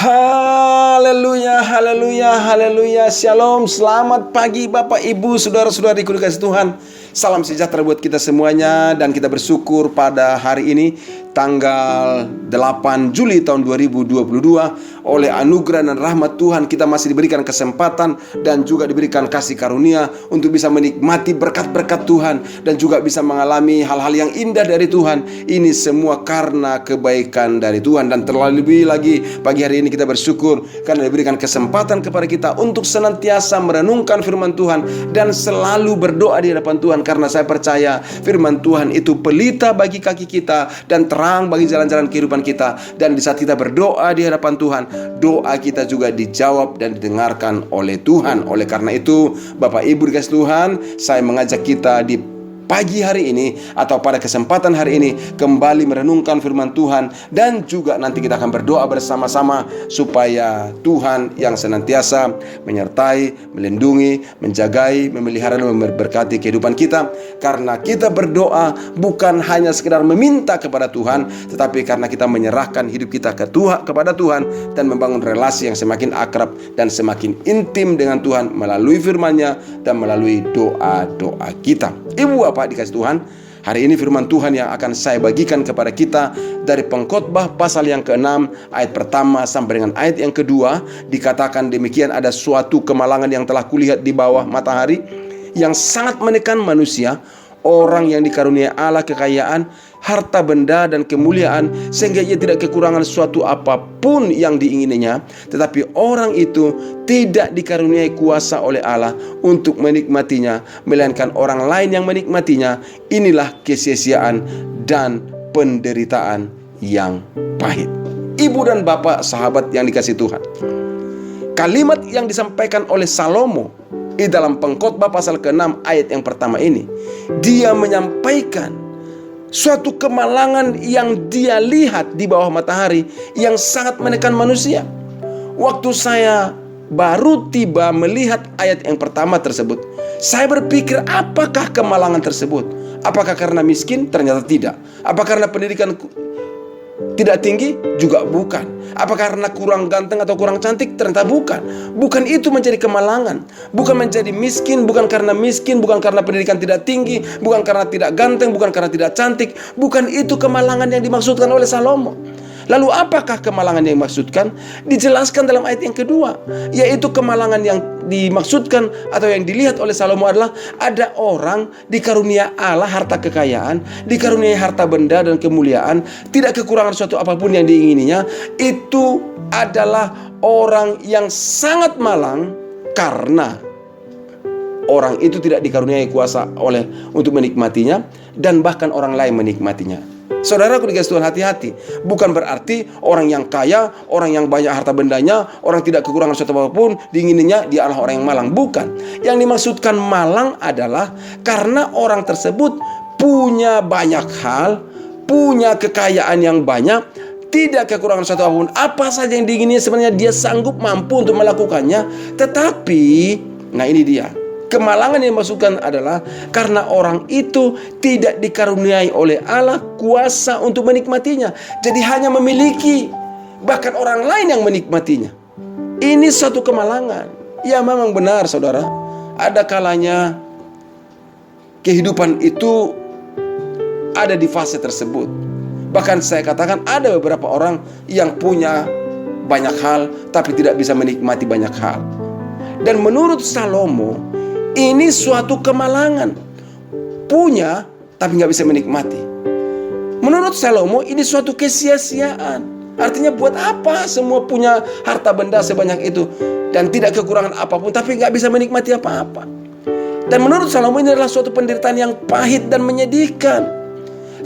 Haleluya, haleluya, haleluya. Shalom, selamat pagi Bapak Ibu, saudara-saudariku dikasihi Tuhan. Salam sejahtera buat kita semuanya. Dan kita bersyukur pada hari ini tanggal 8 Juli tahun 2022 oleh anugerah dan rahmat Tuhan kita masih diberikan kesempatan dan juga diberikan kasih karunia untuk bisa menikmati berkat-berkat Tuhan dan juga bisa mengalami hal-hal yang indah dari Tuhan. Ini semua karena kebaikan dari Tuhan. Dan terlebih lagi pagi hari ini kita bersyukur karena diberikan kesempatan kepada kita untuk senantiasa merenungkan firman Tuhan dan selalu berdoa di hadapan Tuhan, karena saya percaya firman Tuhan itu pelita bagi kaki kita dan terang bagi jalan-jalan kehidupan kita. Dan di saat kita berdoa di hadapan Tuhan, doa kita juga dijawab dan didengarkan oleh Tuhan. Oleh karena itu Bapak Ibu dikasihi Tuhan, saya mengajak kita di pagi hari ini atau pada kesempatan hari ini kembali merenungkan firman Tuhan, dan juga nanti kita akan berdoa bersama-sama supaya Tuhan yang senantiasa menyertai, melindungi, menjagai, memelihara dan memberkati kehidupan kita. Karena kita berdoa bukan hanya sekedar meminta kepada Tuhan, tetapi karena kita menyerahkan hidup kita kepada Tuhan dan membangun relasi yang semakin akrab dan semakin intim dengan Tuhan melalui firman-Nya dan melalui doa-doa kita. Ibu Bapak dikasih Tuhan, hari ini firman Tuhan yang akan saya bagikan kepada kita dari Pengkhotbah pasal yang ke-6 ayat pertama sampai dengan ayat yang kedua. Dikatakan demikian: ada suatu kemalangan yang telah kulihat di bawah matahari yang sangat menekan manusia, orang yang dikaruniai Allah kekayaan, harta benda dan kemuliaan, sehingga ia tidak kekurangan suatu apapun yang diingininya. Tetapi orang itu tidak dikaruniai kuasa oleh Allah untuk menikmatinya, melainkan orang lain yang menikmatinya. Inilah kesia-siaan dan penderitaan yang pahit. Ibu dan bapak sahabat yang dikasihi Tuhan, kalimat yang disampaikan oleh Salomo di dalam Pengkhotbah pasal ke-6 ayat yang pertama ini, dia menyampaikan suatu kemalangan yang dia lihat di bawah matahari yang sangat menekan manusia. Waktu saya baru tiba melihat ayat yang pertama tersebut, saya berpikir, apakah kemalangan tersebut? Apakah karena miskin? Ternyata tidak. Apa karena pendidikan tidak tinggi? Juga bukan. Apa karena kurang ganteng atau kurang cantik? Ternyata bukan. Bukan itu menjadi kemalangan. Bukan menjadi miskin, bukan karena miskin, bukan karena pendidikan tidak tinggi, bukan karena tidak ganteng, bukan karena tidak cantik. Bukan itu kemalangan yang dimaksudkan oleh Salomo. Lalu apakah kemalangan yang dimaksudkan? Dijelaskan dalam ayat yang kedua, yaitu kemalangan yang dimaksudkan atau yang dilihat oleh Salomo adalah ada orang dikarunia Allah harta kekayaan, dikaruniai harta benda dan kemuliaan, tidak kekurangan suatu apapun yang diingininya. Itu adalah orang yang sangat malang karena orang itu tidak dikaruniai kuasa oleh untuk menikmatinya, dan bahkan orang lain menikmatinya. Saudaraku dikasihi Tuhan, hati-hati. Bukan berarti orang yang kaya, orang yang banyak harta bendanya, orang tidak kekurangan sesuatu apapun diingininya, dia adalah orang yang malang. Bukan. Yang dimaksudkan malang adalah karena orang tersebut punya banyak hal, punya kekayaan yang banyak, tidak kekurangan sesuatu apapun. Apa saja yang diingininya sebenarnya dia sanggup mampu untuk melakukannya. Tetapi, nah ini dia, kemalangan yang dimaksudkan adalah karena orang itu tidak dikaruniai oleh Allah kuasa untuk menikmatinya. Jadi hanya memiliki, bahkan orang lain yang menikmatinya. Ini suatu kemalangan. Ya, memang benar saudara, ada kalanya kehidupan itu ada di fase tersebut. Bahkan saya katakan ada beberapa orang yang punya banyak hal tapi tidak bisa menikmati banyak hal. Dan menurut Salomo, ini suatu kemalangan. Punya tapi nggak bisa menikmati. Menurut Salomo ini suatu kesia-siaan. Artinya buat apa semua punya harta benda sebanyak itu dan tidak kekurangan apapun tapi nggak bisa menikmati apa-apa. Dan menurut Salomo ini adalah suatu penderitaan yang pahit dan menyedihkan,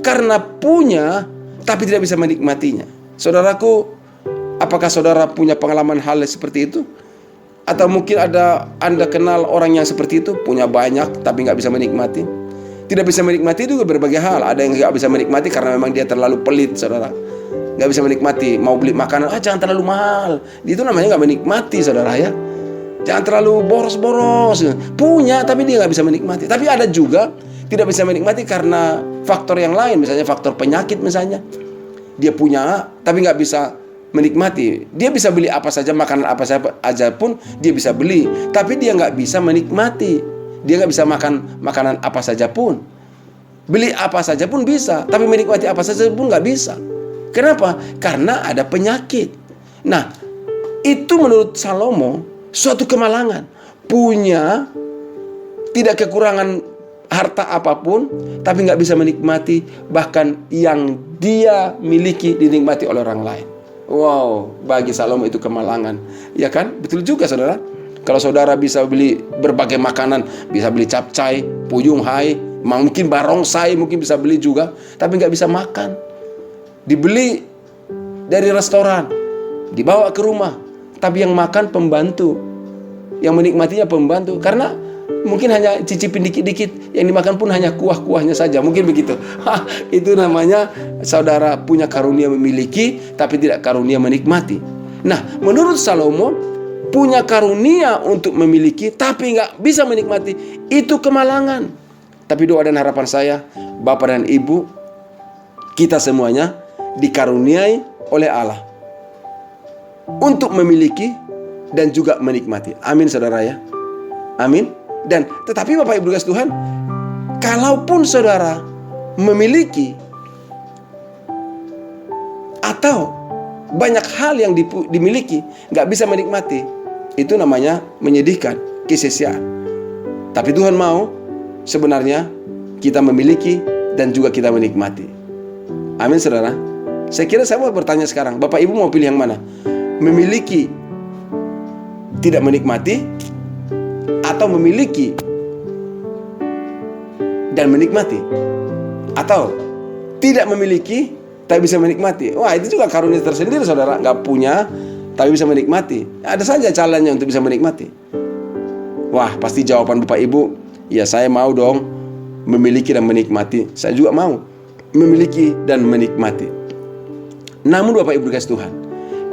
karena punya tapi tidak bisa menikmatinya. Saudaraku, apakah saudara punya pengalaman hal seperti itu? Atau mungkin ada Anda kenal orang yang seperti itu, punya banyak tapi nggak bisa menikmati. Tidak bisa menikmati itu berbagai hal. Ada yang nggak bisa menikmati karena memang dia terlalu pelit, saudara. Nggak bisa menikmati, mau beli makanan, jangan terlalu mahal. Itu namanya nggak menikmati, saudara ya. Jangan terlalu boros-boros. Punya tapi dia nggak bisa menikmati. Tapi ada juga tidak bisa menikmati karena faktor yang lain, misalnya faktor penyakit misalnya. Dia punya tapi nggak bisa menikmati. Dia bisa beli apa saja, makanan apa saja pun dia bisa beli, tapi dia nggak bisa menikmati. Dia nggak bisa makan makanan apa saja pun. Beli apa saja pun bisa, tapi menikmati apa saja pun nggak bisa. Kenapa? Karena ada penyakit. Nah, itu menurut Salomo suatu kemalangan. Punya tidak kekurangan harta apapun, tapi nggak bisa menikmati, bahkan yang dia miliki dinikmati oleh orang lain. Wow, bagi Salomo itu kemalangan, ya kan? Betul juga, saudara. Kalau saudara bisa beli berbagai makanan, bisa beli capcay, puyung hai, mungkin barongsai mungkin bisa beli juga, tapi nggak bisa makan. Dibeli dari restoran, dibawa ke rumah, tapi yang makan pembantu, yang menikmatinya pembantu, karena mungkin hanya cicipin dikit-dikit, yang dimakan pun hanya kuah-kuahnya saja, mungkin begitu. Itu namanya saudara punya karunia memiliki, tapi tidak karunia menikmati. Nah, menurut Salomo, punya karunia untuk memiliki, tapi nggak bisa menikmati, itu kemalangan. Tapi doa dan harapan saya, Bapak dan Ibu, kita semuanya dikaruniai oleh Allah untuk memiliki dan juga menikmati. Amin, saudara ya. Amin. Dan tetapi Bapak Ibu kasih Tuhan, kalaupun saudara memiliki atau banyak hal yang dimiliki nggak bisa menikmati, itu namanya menyedihkan, kesia-siaan. Tapi Tuhan mau sebenarnya kita memiliki dan juga kita menikmati. Amin, saudara. Saya kira saya mau bertanya sekarang, Bapak Ibu mau pilih yang mana? Memiliki tidak menikmati, atau memiliki dan menikmati, atau tidak memiliki tapi bisa menikmati? Wah, itu juga karunia tersendiri, saudara. Nggak punya tapi bisa menikmati. Ada saja caranya untuk bisa menikmati. Wah, pasti jawaban Bapak Ibu, ya saya mau dong memiliki dan menikmati. Saya juga mau memiliki dan menikmati. Namun Bapak Ibu kasih Tuhan,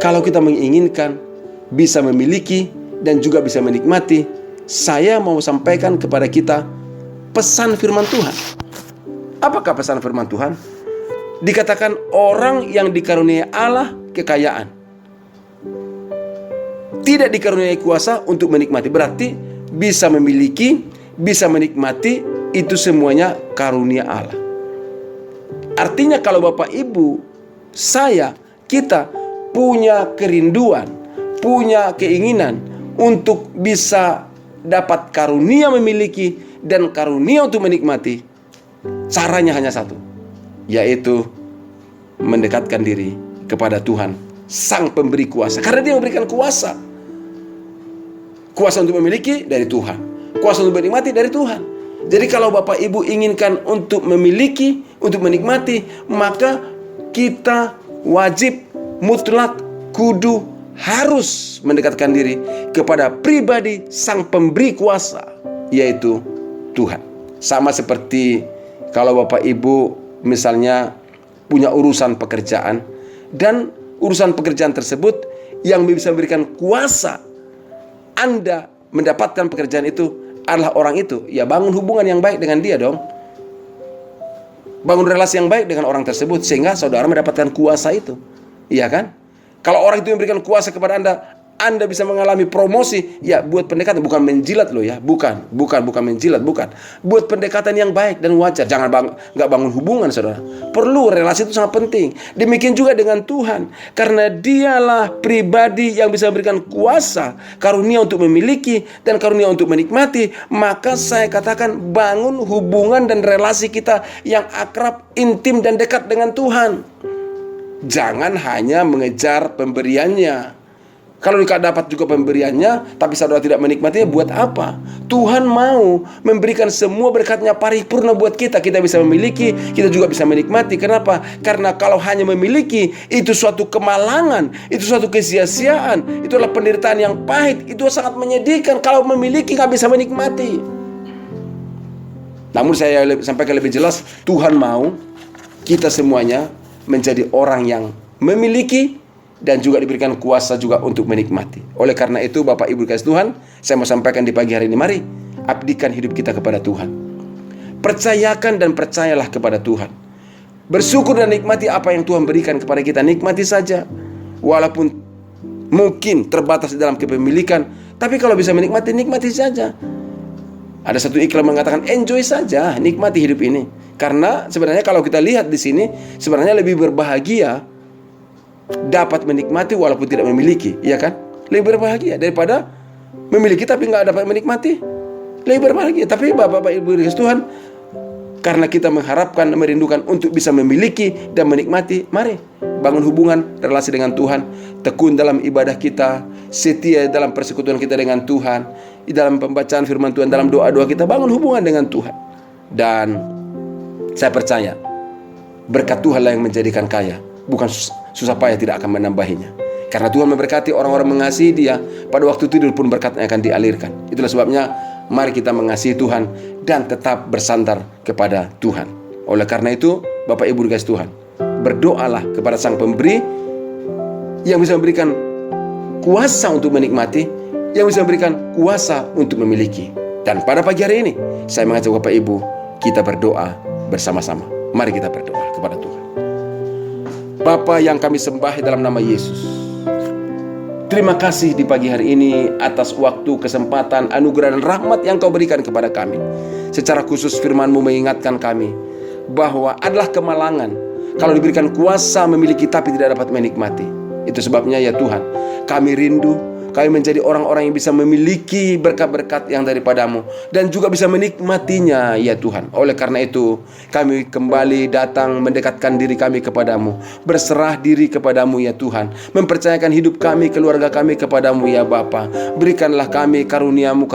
kalau kita menginginkan bisa memiliki dan juga bisa menikmati, saya mau sampaikan kepada kita pesan firman Tuhan. Apakah pesan firman Tuhan? Dikatakan orang yang dikaruniai Allah kekayaan, tidak dikaruniai kuasa untuk menikmati. Berarti bisa memiliki, bisa menikmati, itu semuanya karunia Allah. Artinya kalau Bapak Ibu, saya, kita punya kerinduan, punya keinginan untuk bisa dapat karunia memiliki dan karunia untuk menikmati, caranya hanya satu, yaitu mendekatkan diri kepada Tuhan, Sang Pemberi kuasa. Karena Dia memberikan kuasa. Kuasa untuk memiliki dari Tuhan, kuasa untuk menikmati dari Tuhan. Jadi kalau Bapak Ibu inginkan untuk memiliki, untuk menikmati, maka kita wajib, mutlak, kudu, harus mendekatkan diri kepada pribadi Sang Pemberi kuasa, yaitu Tuhan. Sama seperti kalau Bapak Ibu misalnya punya urusan pekerjaan, dan urusan pekerjaan tersebut yang bisa memberikan kuasa Anda mendapatkan pekerjaan itu adalah orang itu, ya bangun hubungan yang baik dengan dia dong. Bangun relasi yang baik dengan orang tersebut sehingga saudara mendapatkan kuasa itu. Iya kan? Kalau orang itu memberikan kuasa kepada Anda bisa mengalami promosi, ya buat pendekatan, bukan menjilat loh ya, bukan menjilat, bukan. Buat pendekatan yang baik dan wajar, jangan nggak bangun hubungan, saudara. Perlu, relasi itu sangat penting. Demikian juga dengan Tuhan, karena Dialah pribadi yang bisa memberikan kuasa, karunia untuk memiliki dan karunia untuk menikmati. Maka saya katakan bangun hubungan dan relasi kita yang akrab, intim dan dekat dengan Tuhan. Jangan hanya mengejar pemberiannya. Kalau tidak dapat juga pemberiannya, tapi saudara tidak menikmatinya, buat apa? Tuhan mau memberikan semua berkat-Nya paripurna buat kita. Kita bisa memiliki, kita juga bisa menikmati. Kenapa? Karena kalau hanya memiliki, itu suatu kemalangan, itu suatu kesia-siaan, itu adalah penderitaan yang pahit, itu sangat menyedihkan. Kalau memiliki nggak bisa menikmati. Namun saya sampaikan lebih jelas, Tuhan mau kita semuanya menjadi orang yang memiliki dan juga diberikan kuasa juga untuk menikmati. Oleh karena itu Bapak Ibu kasih Tuhan, saya mau sampaikan di pagi hari ini, mari abdikan hidup kita kepada Tuhan. Percayakan dan percayalah kepada Tuhan. Bersyukur dan nikmati apa yang Tuhan berikan kepada kita, nikmati saja. walaupun mungkin terbatas dalam kepemilikan, tapi kalau bisa menikmati, nikmati saja. Ada satu iklan mengatakan enjoy saja, nikmati hidup ini. Karena sebenarnya kalau kita lihat di sini, sebenarnya lebih berbahagia dapat menikmati walaupun tidak memiliki, ya kan? Lebih berbahagia daripada memiliki tapi nggak dapat menikmati. Lebih berbahagia. Tapi Bapak Ibu dikasih Tuhan, karena kita mengharapkan, merindukan untuk bisa memiliki dan menikmati, mari bangun hubungan, relasi dengan Tuhan, tekun dalam ibadah kita, setia dalam persekutuan kita dengan Tuhan, di dalam pembacaan firman Tuhan, dalam doa-doa kita, bangun hubungan dengan Tuhan. Dan saya percaya berkat Tuhan lah yang menjadikan kaya, bukan susah payah tidak akan menambahinya. Karena Tuhan memberkati orang-orang mengasihi Dia, pada waktu tidur pun berkatnya akan dialirkan. Itulah sebabnya mari kita mengasihi Tuhan dan tetap bersandar kepada Tuhan. Oleh karena itu, Bapak Ibu dikasih Tuhan, berdoalah kepada Sang Pemberi yang bisa memberikan kuasa untuk menikmati, yang bisa memberikan kuasa untuk memiliki. Dan pada pagi hari ini, saya mengajak Bapak Ibu, kita berdoa bersama-sama. Mari kita berdoa kepada Tuhan. Bapa yang kami sembah dalam nama Yesus, terima kasih di pagi hari ini atas waktu, kesempatan, anugerah dan rahmat yang Kau berikan kepada kami. Secara khusus firman-Mu mengingatkan kami bahwa adalah kemalangan kalau diberikan kuasa memiliki tapi tidak dapat menikmati. Itu sebabnya ya Tuhan, kami rindu kami menjadi orang-orang yang bisa memiliki berkat-berkat yang daripada-Mu dan juga bisa menikmatinya ya Tuhan. Oleh karena itu kami kembali datang mendekatkan diri kami kepada-Mu, berserah diri kepada-Mu ya Tuhan, mempercayakan hidup kami, keluarga kami kepada-Mu ya Bapa. Berikanlah kami karuniamu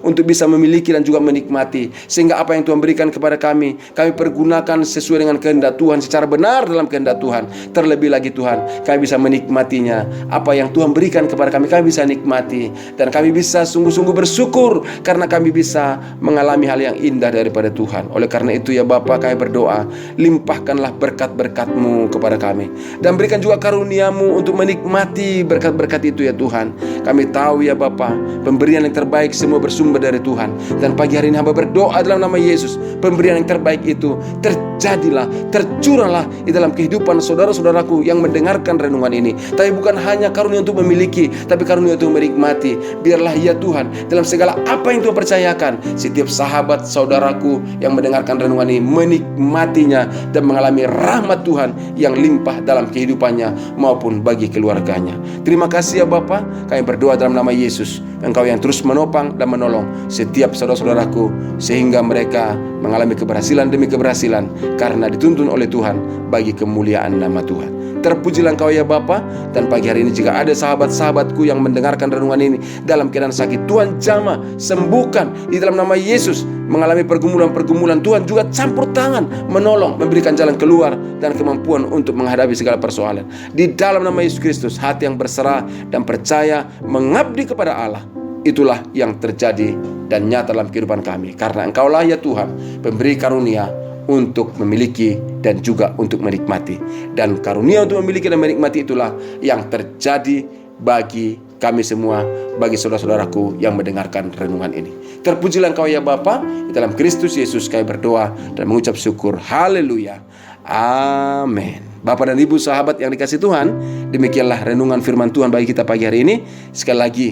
untuk bisa memiliki dan juga menikmati, sehingga apa yang Tuhan berikan kepada kami pergunakan sesuai dengan kehendak Tuhan, secara benar dalam kehendak Tuhan. Terlebih lagi Tuhan, kami bisa menikmatinya. Apa yang Tuhan berikan kepada kami bisa nikmati, dan kami bisa sungguh-sungguh bersyukur karena kami bisa mengalami hal yang indah daripada Tuhan. Oleh karena itu ya Bapa, kami berdoa, limpahkanlah berkat-berkat-Mu kepada kami, dan berikan juga karunia-Mu untuk menikmati berkat-berkat itu ya Tuhan. Kami tahu ya Bapa, pemberian yang terbaik semua bersumber dari Tuhan. Dan pagi hari ini hamba berdoa dalam nama Yesus, pemberian yang terbaik itu terjadilah, tercurahlah di dalam kehidupan saudara-saudaraku yang mendengarkan renungan ini. Tapi bukan hanya karunia untuk memiliki, tapi karunia untuk menikmati. Biarlah ya Tuhan, dalam segala apa yang Tuhan percayakan, setiap sahabat saudaraku yang mendengarkan renungan ini menikmatinya dan mengalami rahmat Tuhan yang limpah dalam kehidupannya maupun bagi keluarganya. Terima kasih ya Bapa, kami berdoa dalam nama Yesus, Engkau yang terus menopang dan menolong setiap saudara-saudaraku, sehingga mereka mengalami keberhasilan demi keberhasilan karena dituntun oleh Tuhan bagi kemuliaan nama Tuhan. Terpujilah Engkau ya Bapa. Dan pagi hari ini jika ada sahabat-sahabatku yang mendengarkan renungan ini dalam keadaan sakit, Tuhan jamah, sembuhkan di dalam nama Yesus. Mengalami pergumulan-pergumulan, Tuhan juga campur tangan, menolong, memberikan jalan keluar dan kemampuan untuk menghadapi segala persoalan. Di dalam nama Yesus Kristus, hati yang berserah dan percaya mengabdi kepada Allah, itulah yang terjadi dan nyata dalam kehidupan kami. Karena Engkaulah ya Tuhan, pemberi karunia untuk memiliki dan juga untuk menikmati. Dan karunia untuk memiliki dan menikmati itulah yang terjadi bagi kami semua, bagi saudara-saudaraku yang mendengarkan renungan ini. Terpujilah Engkau ya Bapa. Di dalam Kristus Yesus kami berdoa dan mengucap syukur. Haleluya. Amin. Bapak dan Ibu sahabat yang dikasihi Tuhan, demikianlah renungan firman Tuhan bagi kita pagi hari ini. Sekali lagi,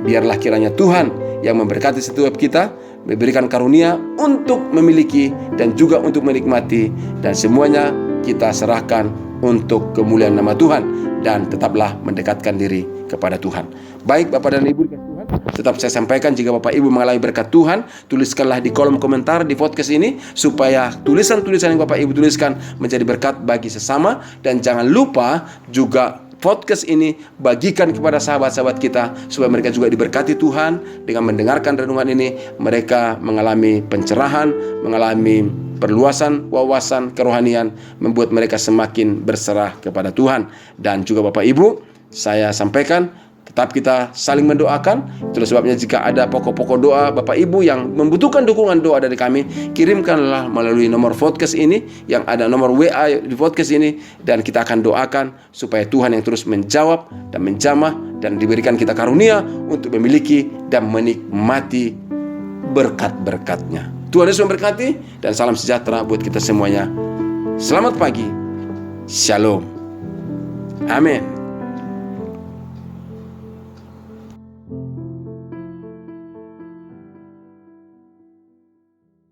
biarlah kiranya Tuhan yang memberkati setiap kita, memberikan karunia untuk memiliki dan juga untuk menikmati, dan semuanya kita serahkan untuk kemuliaan nama Tuhan, dan tetaplah mendekatkan diri kepada Tuhan. Baik Bapak dan Ibu dikasihi Tuhan, tetap saya sampaikan, jika Bapak Ibu mengalami berkat Tuhan, tuliskanlah di kolom komentar di podcast ini, supaya tulisan-tulisan yang Bapak Ibu tuliskan menjadi berkat bagi sesama. Dan jangan lupa juga podcast ini bagikan kepada sahabat-sahabat kita, supaya mereka juga diberkati Tuhan dengan mendengarkan renungan ini. Mereka mengalami pencerahan, mengalami perluasan wawasan kerohanian, membuat mereka semakin berserah kepada Tuhan. Dan juga Bapak Ibu, saya sampaikan, tetap kita saling mendoakan. Itulah sebabnya jika ada pokok-pokok doa Bapak Ibu yang membutuhkan dukungan doa dari kami, kirimkanlah melalui nomor podcast ini, yang ada nomor WA di podcast ini, dan kita akan doakan supaya Tuhan yang terus menjawab dan menjamah dan diberikan kita karunia untuk memiliki dan menikmati berkat-berkat-Nya. Tuhan Yesus memberkati, dan salam sejahtera buat kita semuanya. Selamat pagi. Shalom. Amin.